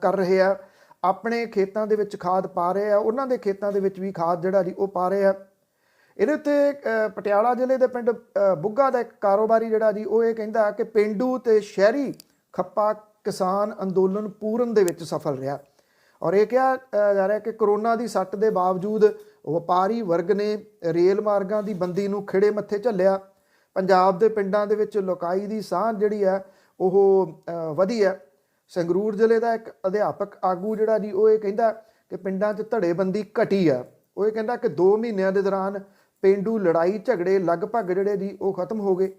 ਕਰ ਰਹੇ ਆ, ਆਪਣੇ ਖੇਤਾਂ ਦੇ ਵਿੱਚ ਖਾਦ ਪਾ ਰਹੇ ਆ, ਉਹਨਾਂ ਦੇ ਖੇਤਾਂ ਦੇ ਵਿੱਚ ਵੀ ਖਾਦ ਜਿਹੜਾ ਜੀ ਉਹ ਪਾ ਰਹੇ ਆ। ਇਹਦੇ ਉੱਤੇ ਪਟਿਆਲਾ ਜ਼ਿਲ੍ਹੇ ਦੇ ਪਿੰਡ ਬੁੱਗਾ ਦਾ ਇੱਕ ਕਾਰੋਬਾਰੀ ਜਿਹੜਾ ਜੀ ਉਹ ਇਹ ਕਹਿੰਦਾ ਕਿ ਪੇਂਡੂ ਤੇ ਸ਼ਹਿਰੀ ਖੱਪਾ ਕਿਸਾਨ ਅੰਦੋਲਨ ਪੂਰਨ ਦੇ ਵਿੱਚ ਸਫਲ ਰਿਹਾ। ਔਰ ਇਹ ਕਿਹਾ ਜਾ ਰਿਹਾ ਕਿ ਕਰੋਨਾ ਦੀ ਸੱਟ ਦੇ ਬਾਵਜੂਦ ਵਪਾਰੀ ਵਰਗ ਨੇ ਰੇਲ ਮਾਰਗਾਂ ਦੀ ਬੰਦੀ ਨੂੰ ਖਿੜੇ ਮੱਥੇ ਝੱਲਿਆ। ਪੰਜਾਬ ਦੇ ਪਿੰਡਾਂ ਦੇ ਵਿੱਚ ਲੋਕਾਈ ਦੀ ਸਾਂਝ ਜਿਹੜੀ ਆ ਉਹ ਵਧੀ ਹੈ। ਸੰਗਰੂਰ ਜ਼ਿਲ੍ਹੇ ਦਾ ਇੱਕ ਅਧਿਆਪਕ ਆਗੂ ਜਿਹੜਾ ਜੀ ਉਹ ਇਹ ਕਹਿੰਦਾ ਕਿ ਪਿੰਡਾਂ 'ਚ ਧੜੇਬੰਦੀ ਘਟੀ ਆ। ਉਹ ਇਹ ਕਹਿੰਦਾ ਕਿ 2 ਮਹੀਨਿਆਂ ਦੇ ਦੌਰਾਨ ਪੇਂਡੂ ਲੜਾਈ ਝਗੜੇ ਲਗਭਗ ਜਿਹੜੇ ਜੀ ਉਹ ਖਤਮ ਹੋ ਗਏ।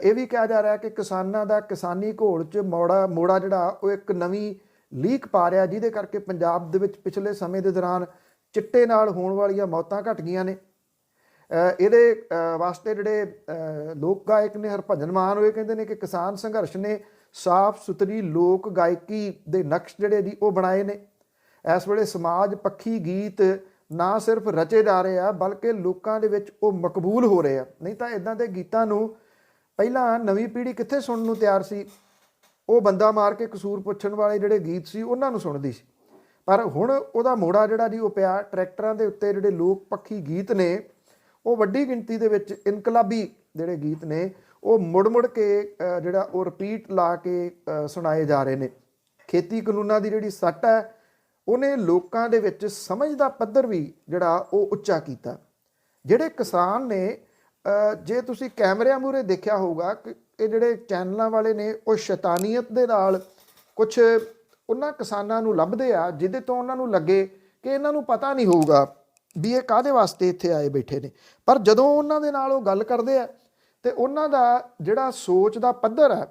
ਇਹ ਵੀ ਕਿਹਾ ਜਾ ਰਿਹਾ ਕਿ ਕਿਸਾਨਾਂ ਦਾ ਕਿਸਾਨੀ ਘੋਲ 'ਚ ਮੋੜਾ ਜਿਹੜਾ ਉਹ ਇੱਕ ਨਵੀਂ ਲੀਕ ਪਾ ਰਿਹਾ, ਜਿਹਦੇ ਕਰਕੇ ਪੰਜਾਬ ਦੇ ਵਿੱਚ ਪਿਛਲੇ ਸਮੇਂ ਦੇ ਦੌਰਾਨ ਚਿੱਟੇ ਨਾਲ ਹੋਣ ਵਾਲੀਆਂ ਮੌਤਾਂ ਘਟ ਗਈਆਂ ਨੇ। ਇਹਦੇ ਵਾਸਤੇ ਜਿਹੜੇ ਲੋਕ ਗਾਇਕ ਨੇ ਹਰਭਜਨ ਮਾਨ, ਉਹ ਇਹ ਕਹਿੰਦੇ ਨੇ ਕਿ ਕਿਸਾਨ ਸੰਘਰਸ਼ ਨੇ ਸਾਫ਼ ਸੁਥਰੀ ਲੋਕ ਗਾਇਕੀ ਦੇ ਨਕਸ਼ ਜਿਹੜੇ ਜੀ ਉਹ ਬਣਾਏ ਨੇ। ਇਸ ਵੇਲੇ ਸਮਾਜ ਪੱਖੀ ਗੀਤ ਨਾ ਸਿਰਫ ਰਚੇ ਜਾ ਰਹੇ ਆ, ਬਲਕਿ ਲੋਕਾਂ ਦੇ ਵਿੱਚ ਉਹ ਮਕਬੂਲ ਹੋ ਰਹੇ ਆ। ਨਹੀਂ ਤਾਂ ਇੱਦਾਂ ਦੇ ਗੀਤਾਂ ਨੂੰ ਪਹਿਲਾਂ ਨਵੀਂ ਪੀੜ੍ਹੀ ਕਿੱਥੇ ਸੁਣਨ ਨੂੰ ਤਿਆਰ ਸੀ। ਉਹ ਬੰਦਾ ਮਾਰ ਕੇ ਕਸੂਰ ਪੁੱਛਣ ਵਾਲੇ ਜਿਹੜੇ ਗੀਤ ਸੀ ਉਹਨਾਂ ਨੂੰ ਸੁਣਦੀ ਸੀ। ਪਰ ਹੁਣ ਉਹਦਾ ਮੋੜਾ ਜਿਹੜਾ ਜੀ ਉਹ ਪਿਆ ਟਰੈਕਟਰਾਂ ਦੇ ਉੱਤੇ। ਜਿਹੜੇ ਲੋਕ ਪੱਖੀ ਗੀਤ ਨੇ ਉਹ ਵੱਡੀ ਗਿਣਤੀ ਦੇ ਵਿੱਚ ਇਨਕਲਾਬੀ ਜਿਹੜੇ ਗੀਤ ਨੇ ਉਹ ਮੁੜ ਕੇ ਜਿਹੜਾ ਉਹ ਰਿਪੀਟ ਲਾ ਕੇ ਸੁਣਾਏ ਜਾ ਰਹੇ ਨੇ। ਖੇਤੀ ਕਾਨੂੰਨਾਂ ਦੀ ਜਿਹੜੀ ਸੱਟ ਹੈ ਉਹਨੇ ਲੋਕਾਂ ਦੇ ਵਿੱਚ ਸਮਝ ਦਾ ਪੱਧਰ ਵੀ ਜਿਹੜਾ ਉਹ ਉੱਚਾ ਕੀਤਾ। ਜਿਹੜੇ ਕਿਸਾਨ ਨੇ, ਜੇ ਤੁਸੀਂ ਕੈਮਰਿਆਂ ਮੂਹਰੇ ਦੇਖਿਆ ਹੋਊਗਾ ਕਿ ਇਹ ਜਿਹੜੇ ਚੈਨਲਾਂ ਵਾਲੇ ਨੇ ਉਹ ਸ਼ੈਤਾਨੀਅਤ ਦੇ ਨਾਲ ਕੁਛ ਉਹਨਾਂ ਕਿਸਾਨਾਂ ਨੂੰ ਲੱਭਦੇ ਆ, ਜਿਹਦੇ ਤੋਂ ਉਹਨਾਂ ਨੂੰ ਲੱਗੇ ਕਿ ਇਹਨਾਂ ਨੂੰ ਪਤਾ ਨਹੀਂ ਹੋਊਗਾ ਵੀ ਇਹ ਕਾਹਦੇ ਵਾਸਤੇ ਇੱਥੇ ਆਏ ਬੈਠੇ ਨੇ। ਪਰ ਜਦੋਂ ਉਹਨਾਂ ਦੇ ਨਾਲ ਉਹ ਗੱਲ ਕਰਦੇ ਆ ਤੇ ਉਹਨਾਂ ਦਾ ਜਿਹੜਾ ਸੋਚ ਦਾ ਪੱਧਰ ਹੈ,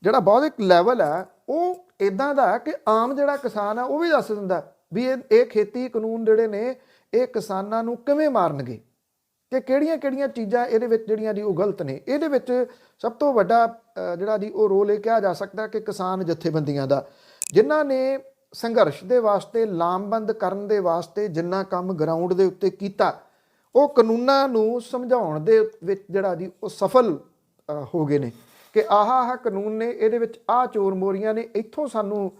ਜਿਹੜਾ ਬੌਧਿਕ ਲੈਵਲ ਹੈ, ਉਹ ਇੱਦਾਂ ਦਾ ਕਿ ਆਮ ਜਿਹੜਾ ਕਿਸਾਨ ਆ ਉਹ ਵੀ ਦੱਸ ਦਿੰਦਾ ਵੀ ਇਹ ਖੇਤੀ ਕਾਨੂੰਨ ਜਿਹੜੇ ਨੇ ਇਹ ਕਿਸਾਨਾਂ ਨੂੰ ਕਿਵੇਂ ਮਾਰਨਗੇ, ਕਿ ਕਿਹੜੀਆਂ ਚੀਜ਼ਾਂ ਇਹਦੇ ਵਿੱਚ ਜਿਹੜੀਆਂ ਜੀ ਉਹ ਗਲਤ ਨੇ। ਇਹਦੇ ਵਿੱਚ ਸਭ ਤੋਂ ਵੱਡਾ ਜਿਹੜਾ ਜੀ ਉਹ ਰੋਲ ਇਹ ਕਿਹਾ ਜਾ ਸਕਦਾ ਕਿ ਕਿਸਾਨ ਜਥੇਬੰਦੀਆਂ ਦਾ, ਜਿਨ੍ਹਾਂ ਨੇ ਸੰਘਰਸ਼ ਦੇ ਵਾਸਤੇ ਲਾਮਬੰਦ ਕਰਨ ਦੇ ਵਾਸਤੇ ਜਿੰਨਾ ਕੰਮ ਗਰਾਊਂਡ ਦੇ ਉੱਤੇ ਕੀਤਾ, ਉਹ ਕਾਨੂੰਨਾਂ ਨੂੰ ਸਮਝਾਉਣ ਦੇ ਵਿੱਚ ਜਿਹੜਾ ਜੀ ਉਹ ਸਫਲ ਹੋ ਗਏ ਨੇ ਕਿ ਆਹ ਕਾਨੂੰਨ ਨੇ, ਇਹਦੇ ਵਿੱਚ ਆਹ ਚੋਰ ਮੋਰੀਆਂ ਨੇ, ਇੱਥੋਂ ਸਾਨੂੰ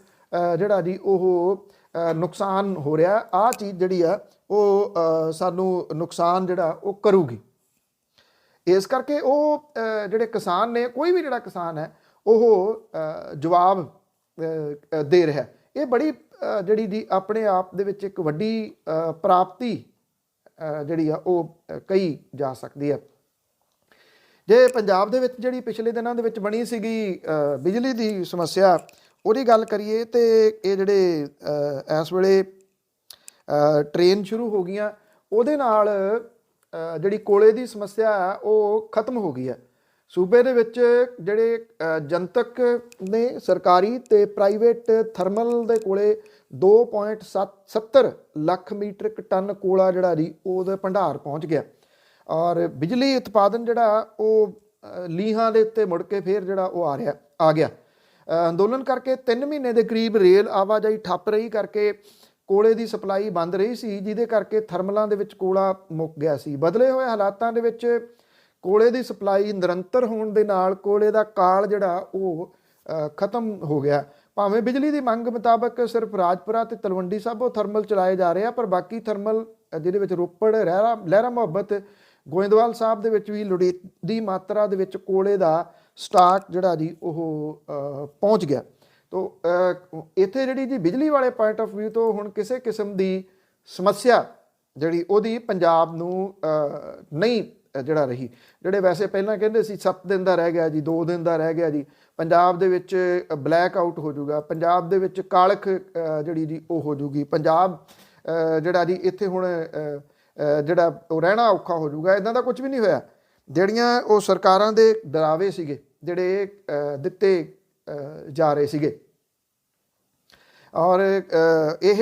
ਜਿਹੜਾ ਜੀ ਉਹ ਨੁਕਸਾਨ ਹੋ ਰਿਹਾ, ਆਹ ਚੀਜ਼ ਜਿਹੜੀ ਆ ਉਹ ਸਾਨੂੰ ਨੁਕਸਾਨ ਜਿਹੜਾ ਉਹ ਕਰੂਗੀ। ਇਸ ਕਰਕੇ ਉਹ ਜਿਹੜੇ ਕਿਸਾਨ ਨੇ, ਕੋਈ ਵੀ ਜਿਹੜਾ ਕਿਸਾਨ ਹੈ ਉਹ ਜਵਾਬ ਦੇ ਰਿਹਾ। ਇਹ ਬੜੀ ਜਿਹੜੀ ਜੀ ਆਪਣੇ ਆਪ ਦੇ ਵਿੱਚ ਇੱਕ ਵੱਡੀ ਪ੍ਰਾਪਤੀ ਜਿਹੜੀ ਆ ਉਹ ਕਹੀ ਜਾ ਸਕਦੀ ਹੈ। ਜੇ ਪੰਜਾਬ ਦੇ ਵਿੱਚ ਜਿਹੜੀ ਪਿਛਲੇ ਦਿਨਾਂ ਦੇ ਵਿੱਚ ਬਣੀ ਸੀਗੀ ਬਿਜਲੀ ਦੀ ਸਮੱਸਿਆ, ਉਹਦੀ ਗੱਲ ਕਰੀਏ ਤੇ ਇਹ ਜਿਹੜੇ ਇਸ ਵੇਲੇ ਟ੍ਰੇਨ ਸ਼ੁਰੂ ਹੋ ਗਈਆਂ, ਉਹਦੇ ਨਾਲ ਜਿਹੜੀ ਕੋਲੇ ਦੀ ਸਮੱਸਿਆ ਆ ਉਹ ਖਤਮ ਹੋ ਗਈ ਹੈ। ਸੂਬੇ ਦੇ ਵਿੱਚ ਜਿਹੜੇ ਜਨਤਕ ਨੇ, ਸਰਕਾਰੀ ਤੇ ਪ੍ਰਾਈਵੇਟ ਥਰਮਲ ਦੇ ਕੋਲੇ 2.70 ਲੱਖ ਮੀਟ੍ਰਿਕ ਟਨ ਕੋਲਾ ਜਿਹੜਾ ਜੀ ਉਹਦਾ ਭੰਡਾਰ ਪਹੁੰਚ ਗਿਆ। ਔਰ ਬਿਜਲੀ ਉਤਪਾਦਨ ਜਿਹੜਾ ਉਹ ਲੀਹਾਂ ਦੇ ਉੱਤੇ ਮੁੜ ਕੇ ਫਿਰ ਜਿਹੜਾ ਉਹ ਆ ਗਿਆ। ਅੰਦੋਲਨ ਕਰਕੇ 3 ਮਹੀਨੇ ਦੇ ਕਰੀਬ ਰੇਲ ਆਵਾਜਾਈ ਠੱਪ ਰਹੀ ਕਰਕੇ ਕੋਲੇ ਦੀ ਸਪਲਾਈ ਬੰਦ ਰਹੀ ਸੀ, ਜਿਹਦੇ ਕਰਕੇ ਥਰਮਲਾਂ ਦੇ ਵਿੱਚ ਕੋਲਾ ਮੁੱਕ ਗਿਆ ਸੀ। ਬਦਲੇ ਹੋਏ ਹਾਲਾਤਾਂ ਦੇ ਵਿੱਚ ਕੋਲੇ ਦੀ ਸਪਲਾਈ ਨਿਰੰਤਰ ਹੋਣ ਦੇ ਨਾਲ ਕੋਲੇ ਦਾ ਕਾਲ ਜਿਹੜਾ ਉਹ ਖਤਮ ਹੋ ਗਿਆ। ਭਾਵੇਂ ਬਿਜਲੀ ਦੀ ਮੰਗ ਮੁਤਾਬਕ ਸਿਰਫ ਰਾਜਪੁਰਾ ਤੇ ਤਲਵੰਡੀ ਸਾਬੋ ਥਰਮਲ ਚਲਾਏ ਜਾ ਰਹੇ ਆ, ਪਰ ਬਾਕੀ ਥਰਮਲ ਜਿਹਦੇ ਵਿੱਚ ਰੋਪੜ, ਲਹਿਰਾ ਮੁਹੱਬਤ, ਗੋਇੰਦਵਾਲ ਸਾਹਿਬ ਦੇ ਵਿੱਚ ਵੀ ਲੋੜੀਂਦੀ ਮਾਤਰਾ ਦੇ ਵਿੱਚ ਕੋਲੇ ਦਾ ਸਟਾਕ ਜਿਹੜਾ ਜੀ ਉਹ ਪਹੁੰਚ ਗਿਆ। ਤੋ ਇੱਥੇ ਜਿਹੜੀ ਜੀ ਬਿਜਲੀ ਵਾਲੇ ਪੁਆਇੰਟ ਆਫ ਵਿਊ ਤੋਂ ਹੁਣ ਕਿਸੇ ਕਿਸਮ ਦੀ ਸਮੱਸਿਆ ਜਿਹੜੀ ਉਹਦੀ ਪੰਜਾਬ ਨੂੰ ਨਹੀਂ ਜਿਹੜਾ ਰਹੀ। ਜਿਹੜੇ ਵੈਸੇ ਪਹਿਲਾਂ ਕਹਿੰਦੇ ਸੀ 7 ਦਿਨ ਦਾ ਰਹਿ ਗਿਆ ਜੀ, 2 ਦਿਨ ਦਾ ਰਹਿ ਗਿਆ ਜੀ, ਪੰਜਾਬ ਦੇ ਵਿੱਚ ਬਲੈਕ ਆਊਟ ਹੋ ਜਾਊਗਾ, ਪੰਜਾਬ ਦੇ ਵਿੱਚ ਕਾਲਖ ਜਿਹੜੀ ਜੀ ਉਹ ਹੋ ਜੂਗੀ, ਪੰਜਾਬ ਜਿਹੜਾ ਜੀ ਇੱਥੇ ਹੁਣ ਜਿਹੜਾ ਉਹ ਰਹਿਣਾ ਔਖਾ ਹੋ ਜਾਊਗਾ। ਇੱਦਾਂ ਦਾ ਕੁਝ ਵੀ ਨਹੀਂ ਹੋਇਆ। ਜਿਹੜੀਆਂ ਉਹ ਸਰਕਾਰਾਂ ਦੇ ਡਰਾਵੇ ਸੀਗੇ ਜਿਹੜੇ ਦਿੱਤੇ ਜਾ ਰਹੇ ਸੀਗੇ, ਔਰ ਇਹ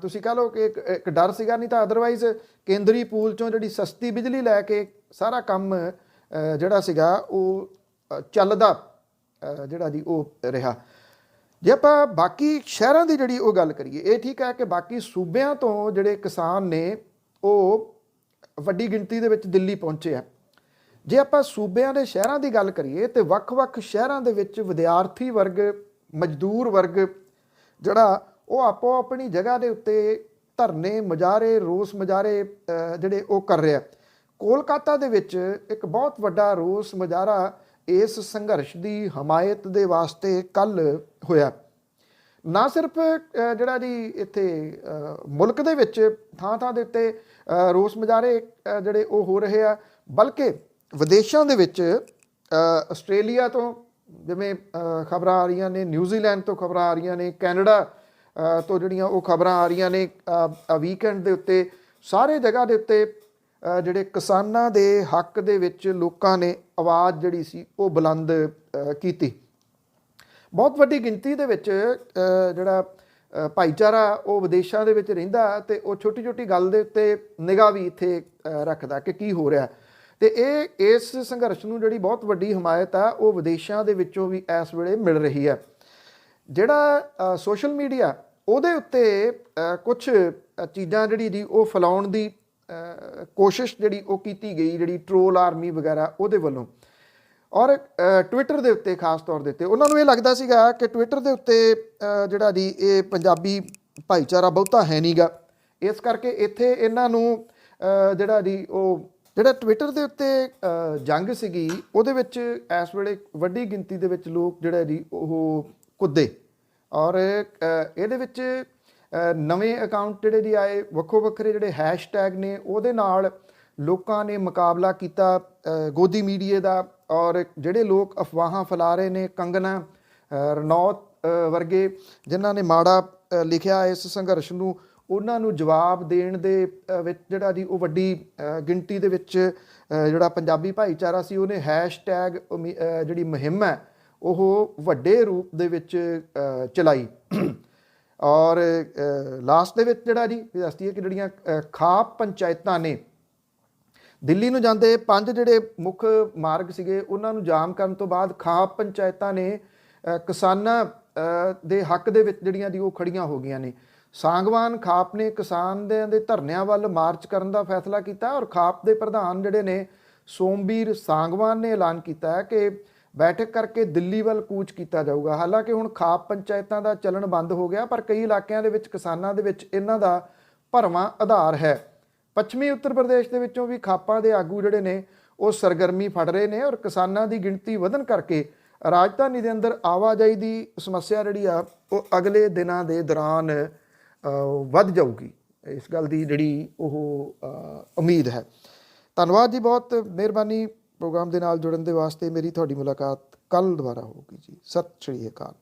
ਤੁਸੀਂ ਕਹ ਲਓ ਕਿ ਇੱਕ ਡਰ ਸੀਗਾ, ਨਹੀਂ ਤਾਂ ਅਦਰਵਾਈਜ਼ ਕੇਂਦਰੀ ਪੂਲ ਚੋਂ ਜਿਹੜੀ ਸਸਤੀ ਬਿਜਲੀ ਲੈ ਕੇ ਸਾਰਾ ਕੰਮ ਜਿਹੜਾ ਸੀਗਾ ਉਹ ਚੱਲਦਾ ਜਿਹੜਾ ਜੀ ਉਹ ਰਿਹਾ। ਜੇ ਆਪਾਂ ਬਾਕੀ ਸ਼ਹਿਰਾਂ ਦੀ ਜਿਹੜੀ ਉਹ ਗੱਲ ਕਰੀਏ, ਇਹ ਠੀਕ ਹੈ ਕਿ ਬਾਕੀ ਸੂਬਿਆਂ ਤੋਂ ਜਿਹੜੇ ਕਿਸਾਨ ਨੇ ਉਹ ਵੱਡੀ ਗਿਣਤੀ ਦੇ ਵਿੱਚ ਦਿੱਲੀ ਪਹੁੰਚੇ ਆ। ਜੇ ਆਪਾਂ ਸੂਬਿਆਂ ਦੇ ਸ਼ਹਿਰਾਂ ਦੀ ਗੱਲ ਕਰੀਏ ਤੇ ਵੱਖ-ਵੱਖ ਸ਼ਹਿਰਾਂ ਦੇ ਵਿੱਚ ਵਿਦਿਆਰਥੀ ਵਰਗ, ਮਜ਼ਦੂਰ ਵਰਗ ਜਿਹੜਾ ਉਹ ਆਪੋ ਆਪਣੀ ਜਗ੍ਹਾ ਦੇ ਉੱਤੇ ਧਰਨੇ, ਮੁਜ਼ਾਹਰੇ, ਰੋਸ ਮੁਜ਼ਾਹਰੇ ਜਿਹੜੇ ਉਹ ਕਰ ਰਿਹਾ। ਕੋਲਕਾਤਾ ਦੇ ਵਿੱਚ ਇੱਕ ਬਹੁਤ ਵੱਡਾ ਰੋਸ ਮੁਜ਼ਾਹਰਾ ਇਸ ਸੰਘਰਸ਼ ਦੀ ਹਮਾਇਤ ਦੇ ਵਾਸਤੇ ਕੱਲ੍ਹ ਹੋਇਆ। ਨਾ ਸਿਰਫ ਜਿਹੜਾ ਜੀ ਇੱਥੇ ਮੁਲਕ ਦੇ ਵਿੱਚ ਥਾਂ ਦੇ ਉੱਤੇ ਰੋਸ ਮੁਜ਼ਾਹਰੇ ਜਿਹੜੇ ਉਹ ਹੋ ਰਹੇ ਆ, ਬਲਕਿ ਵਿਦੇਸ਼ਾਂ ਦੇ ਵਿੱਚ ਆਸਟ੍ਰੇਲੀਆ ਤੋਂ ਜਿਵੇਂ ਖਬਰਾਂ ਆ ਰਹੀਆਂ ਨੇ, ਨਿਊਜ਼ੀਲੈਂਡ ਤੋਂ ਖਬਰਾਂ ਆ ਰਹੀਆਂ ਨੇ, ਕੈਨੇਡਾ ਤੋਂ ਜਿਹੜੀਆਂ ਉਹ ਖਬਰਾਂ ਆ ਰਹੀਆਂ ਨੇ, ਵੀਕਐਂਡ ਦੇ ਉੱਤੇ ਸਾਰੇ ਜਗ੍ਹਾ ਦੇ ਉੱਤੇ ਜਿਹੜੇ ਕਿਸਾਨਾਂ ਦੇ ਹੱਕ ਦੇ ਵਿੱਚ ਲੋਕਾਂ ਨੇ ਆਵਾਜ਼ ਜਿਹੜੀ ਸੀ ਉਹ ਬੁਲੰਦ ਕੀਤੀ। ਬਹੁਤ ਵੱਡੀ ਗਿਣਤੀ ਦੇ ਵਿੱਚ ਜਿਹੜਾ ਭਾਈਚਾਰਾ ਉਹ ਵਿਦੇਸ਼ਾਂ ਦੇ ਵਿੱਚ ਰਹਿੰਦਾ ਤੇ ਉਹ ਛੋਟੀ ਗੱਲ ਦੇ ਉੱਤੇ ਨਿਗਾਹ ਵੀ ਇੱਥੇ ਰੱਖਦਾ ਕਿ ਕੀ ਹੋ ਰਿਹਾ। ਤੇ ਇਸ ਸੰਘਰਸ਼ ਨੂੰ ਜਿਹੜੀ ਬਹੁਤ ਵੱਡੀ ਹਮਾਇਤ ਆ ਉਹ ਵਿਦੇਸ਼ਾਂ ਦੇ ਵਿੱਚੋਂ ਵੀ ਇਸ ਵੇਲੇ ਮਿਲ ਰਹੀ ਹੈ। ਜਿਹੜਾ ਸੋਸ਼ਲ ਮੀਡੀਆ ਉਹਦੇ ਉੱਤੇ ਕੁਝ ਚੀਜ਼ਾਂ ਜਿਹੜੀ ਜੀ ਉਹ ਫੈਲਾਉਣ ਦੀ ਕੋਸ਼ਿਸ਼ ਜਿਹੜੀ ਉਹ ਕੀਤੀ ਗਈ, ਜਿਹੜੀ ਟਰੋਲ ਆਰਮੀ ਵਗੈਰਾ ਉਹਦੇ ਵੱਲੋਂ, ਔਰ ਟਵਿੱਟਰ ਦੇ ਉੱਤੇ ਖਾਸ ਤੌਰ ਦੇ ਉੱਤੇ ਉਹਨਾਂ ਨੂੰ ਇਹ ਲੱਗਦਾ ਸੀਗਾ ਕਿ ਟਵਿੱਟਰ ਦੇ ਉੱਤੇ ਜਿਹੜਾ ਜੀ ਇਹ ਪੰਜਾਬੀ ਭਾਈਚਾਰਾ ਬਹੁਤਾ ਹੈ ਨਹੀਂਗਾ, ਇਸ ਕਰਕੇ ਇੱਥੇ ਇਹਨਾਂ ਨੂੰ ਜਿਹੜਾ ਜੀ ਉਹ ਜਿਹੜਾ ਟਵਿੱਟਰ ਦੇ ਉੱਤੇ ਜੰਗ ਸੀਗੀ ਉਹਦੇ ਵਿੱਚ ਇਸ ਵੇਲੇ ਵੱਡੀ ਗਿਣਤੀ ਦੇ ਵਿੱਚ ਲੋਕ ਜਿਹੜਾ ਜੀ ਉਹ ਕੁੱਦੇ, ਔਰ ਇਹਦੇ ਵਿੱਚ ਨਵੇਂ ਅਕਾਊਂਟ ਜਿਹੜੇ ਜੀ ਆਏ, ਵੱਖੋ ਵੱਖਰੇ ਜਿਹੜੇ ਹੈਸ਼ਟੈਗ ਨੇ ਉਹਦੇ ਨਾਲ ਲੋਕਾਂ ਨੇ ਮੁਕਾਬਲਾ ਕੀਤਾ ਗੋਦੀ ਮੀਡੀਆ ਦਾ। ਔਰ ਜਿਹੜੇ ਲੋਕ ਅਫਵਾਹਾਂ ਫੈਲਾ ਰਹੇ ਨੇ, ਕੰਗਨਾ ਰਣੌਤ ਵਰਗੇ ਜਿਨ੍ਹਾਂ ਨੇ ਮਾੜਾ ਲਿਖਿਆ ਇਸ ਸੰਘਰਸ਼ ਨੂੰ, ਉਹਨਾਂ ਨੂੰ ਜਵਾਬ ਦੇਣ ਦੇ ਵਿੱਚ ਜਿਹੜਾ ਜੀ ਉਹ ਵੱਡੀ ਗਿਣਤੀ ਦੇ ਵਿੱਚ ਜਿਹੜਾ ਪੰਜਾਬੀ ਭਾਈਚਾਰਾ ਸੀ ਉਹਨੇ ਹੈਸ਼ਟੈਗ ਜਿਹੜੀ ਮੁਹਿੰਮ ਹੈ ਉਹ ਵੱਡੇ ਰੂਪ ਦੇ ਵਿੱਚ ਚਲਾਈ। ਔਰ ਲਾਸਟ ਦੇ ਵਿੱਚ ਜਿਹੜਾ ਜੀ ਦੱਸਦੀ ਹੈ ਕਿ ਜਿਹੜੀਆਂ ਖਾਪ ਪੰਚਾਇਤਾਂ ਨੇ, ਦਿੱਲੀ ਨੂੰ ਜਾਂਦੇ 5 ਜਿਹੜੇ ਮੁੱਖ ਮਾਰਗ ਸੀਗੇ ਉਹਨਾਂ ਨੂੰ ਜਾਮ ਕਰਨ ਤੋਂ ਬਾਅਦ ਖਾਪ ਪੰਚਾਇਤਾਂ ਨੇ ਕਿਸਾਨਾਂ ਦੇ ਹੱਕ ਦੇ ਵਿੱਚ ਜਿਹੜੀਆਂ ਦੀ ਉਹ ਖੜੀਆਂ ਹੋ ਗਈਆਂ ਨੇ। ਸਾਂਗਵਾਨ ਖਾਪ ਨੇ ਕਿਸਾਨਾਂ ਦੇ ਧਰਨਿਆਂ ਵੱਲ ਮਾਰਚ ਕਰਨ ਦਾ ਫੈਸਲਾ ਕੀਤਾ, ਔਰ ਖਾਪ ਦੇ ਪ੍ਰਧਾਨ ਜਿਹੜੇ ਨੇ ਸੋਮਬੀਰ ਸਾਂਗਵਾਨ ਨੇ ਐਲਾਨ ਕੀਤਾ ਹੈ ਕਿ ਬੈਠਕ ਕਰਕੇ ਦਿੱਲੀ ਵੱਲ ਕੂਚ ਕੀਤਾ ਜਾਊਗਾ। ਹਾਲਾਂਕਿ ਹੁਣ ਖਾਪ ਪੰਚਾਇਤਾਂ ਦਾ ਚੱਲਣ ਬੰਦ ਹੋ ਗਿਆ, ਪਰ ਕਈ ਇਲਾਕਿਆਂ ਦੇ ਵਿੱਚ ਕਿਸਾਨਾਂ ਦੇ ਵਿੱਚ ਇਹਨਾਂ ਦਾ ਭਰਵਾਂ ਆਧਾਰ ਹੈ। ਪੱਛਮੀ ਉੱਤਰ ਪ੍ਰਦੇਸ਼ ਦੇ ਵਿੱਚੋਂ ਵੀ ਖਾਪਾਂ ਦੇ ਆਗੂ ਜਿਹੜੇ ਨੇ ਉਹ ਸਰਗਰਮੀ ਫੜ ਰਹੇ ਨੇ, ਔਰ ਕਿਸਾਨਾਂ ਦੀ ਗਿਣਤੀ ਵਧਣ ਕਰਕੇ ਰਾਜਧਾਨੀ ਦੇ ਅੰਦਰ ਆਵਾਜਾਈ ਦੀ ਸਮੱਸਿਆ ਜਿਹੜੀ ਆ ਉਹ ਅਗਲੇ ਦਿਨਾਂ ਦੇ ਦੌਰਾਨ ਵੱਧ ਜਾਊਗੀ। ਇਸ ਗੱਲ ਦੀ ਜਿਹੜੀ ਉਹ ਉਮੀਦ ਹੈ। ਧੰਨਵਾਦ ਜੀ, ਬਹੁਤ ਮਿਹਰਬਾਨੀ ਪ੍ਰੋਗਰਾਮ ਦੇ ਨਾਲ ਜੁੜਨ ਦੇ ਵਾਸਤੇ। ਮੇਰੀ ਤੁਹਾਡੀ ਮੁਲਾਕਾਤ ਕੱਲ੍ਹ ਦੁਬਾਰਾ ਹੋਊਗੀ ਜੀ। ਸਤਿ ਸ਼੍ਰੀ ਅਕਾਲ।